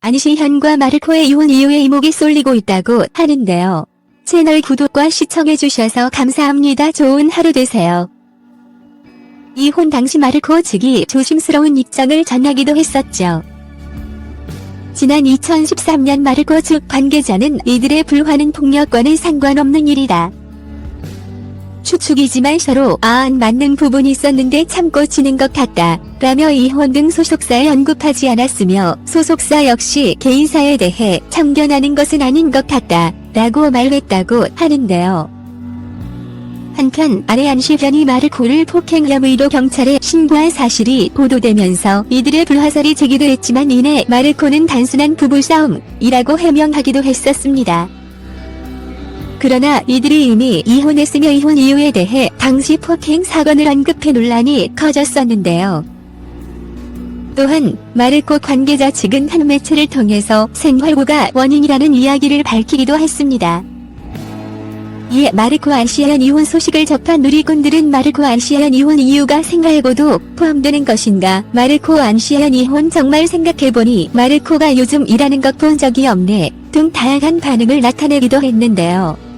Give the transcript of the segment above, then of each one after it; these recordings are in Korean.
안시현과 마르코의 이혼 이후에 이목이 쏠리고 있다고 하는데요. 채널 구독과 시청해주셔서 감사합니다. 좋은 하루 되세요. 이혼 당시 마르코 측이 조심스러운 입장을 전하기도 했었죠. 지난 2013년 마르코 측 관계자는 이들의 불화는 폭력과는 상관없는 일이다. 추측이지만 서로 맞는 부분이 있었는데 참고 지낸 것 같다 라며 이혼 등 소속사에 언급하지 않았으며 소속사 역시 개인사에 대해 참견하는 것은 아닌 것 같다 라고 말했다고 하는데요. 한편 아내 안시현이 마르코를 폭행 혐의로 경찰에 신고한 사실이 보도되면서 이들의 불화설이 제기도 했지만 이내 마르코는 단순한 부부싸움이라고 해명하기도 했었습니다. 그러나 이들이 이미 이혼했으며 이혼 이유에 대해 당시 폭행 사건을 언급해 논란이 커졌었는데요. 또한 마르코 관계자 측은 한 매체를 통해서 생활고가 원인이라는 이야기를 밝히기도 했습니다. 이에 마르코 안시현 이혼 소식을 접한 누리꾼들은 마르코 안시현 이혼 이유가 생활고도 포함되는 것인가, 마르코 안시현 이혼 정말 생각해보니 마르코가 요즘 일하는 것 본 적이 없네 등 다양한 반응을 나타내기도 했는데요.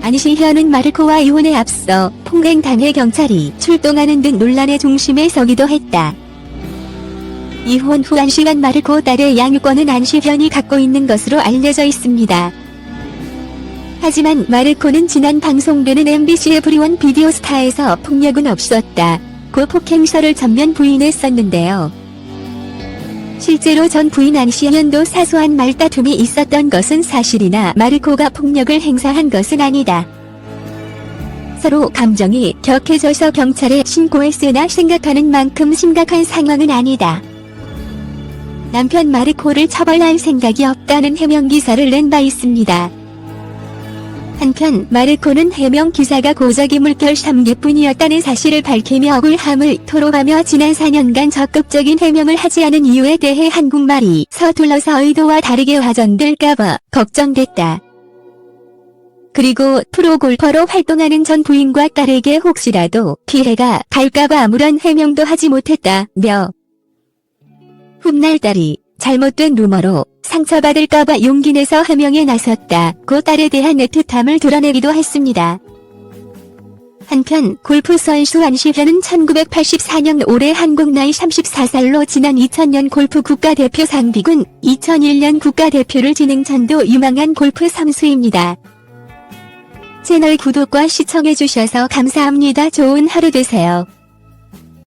안시현은 마르코와 이혼에 앞서 폭행당해 경찰이 출동하는 등 논란의 중심에 서기도 했다. 이혼 후 안시현 마르코 딸의 양육권은 안시현이 갖고 있는 것으로 알려져 있습니다. 하지만 마르코는 지난 방송되는 MBC 에브리원 비디오스타에서 폭력은 없었다 고 폭행설을 전면 부인했었는데요. 실제로 전 부인 안시현도 사소한 말다툼이 있었던 것은 사실이나 마르코가 폭력을 행사한 것은 아니다. 서로 감정이 격해져서 경찰에 신고했으나 생각하는 만큼 심각한 상황은 아니다. 남편 마르코를 처벌할 생각이 없다는 해명 기사를 낸 바 있습니다. 한편 마르코는 해명 기사가 고작이 물결 3개뿐이었다는 사실을 밝히며 억울함을 토로하며 지난 4년간 적극적인 해명을 하지 않은 이유에 대해 한국말이 서툴러서 의도와 다르게 화전될까봐 걱정됐다. 그리고 프로골퍼로 활동하는 전 부인과 딸에게 혹시라도 피해가 갈까봐 아무런 해명도 하지 못했다며 훗날 딸이 잘못된 루머로 상처받을까봐 용기 내서 해명에 나섰다고 딸에 대한 애틋함을 드러내기도 했습니다. 한편 골프 선수 안시현은 1984년 올해 한국 나이 34살로 지난 2000년 골프 국가대표 상비군, 2001년 국가대표를 지낸 전도 유망한 골프 선수입니다. 채널 구독과 시청해주셔서 감사합니다. 좋은 하루 되세요.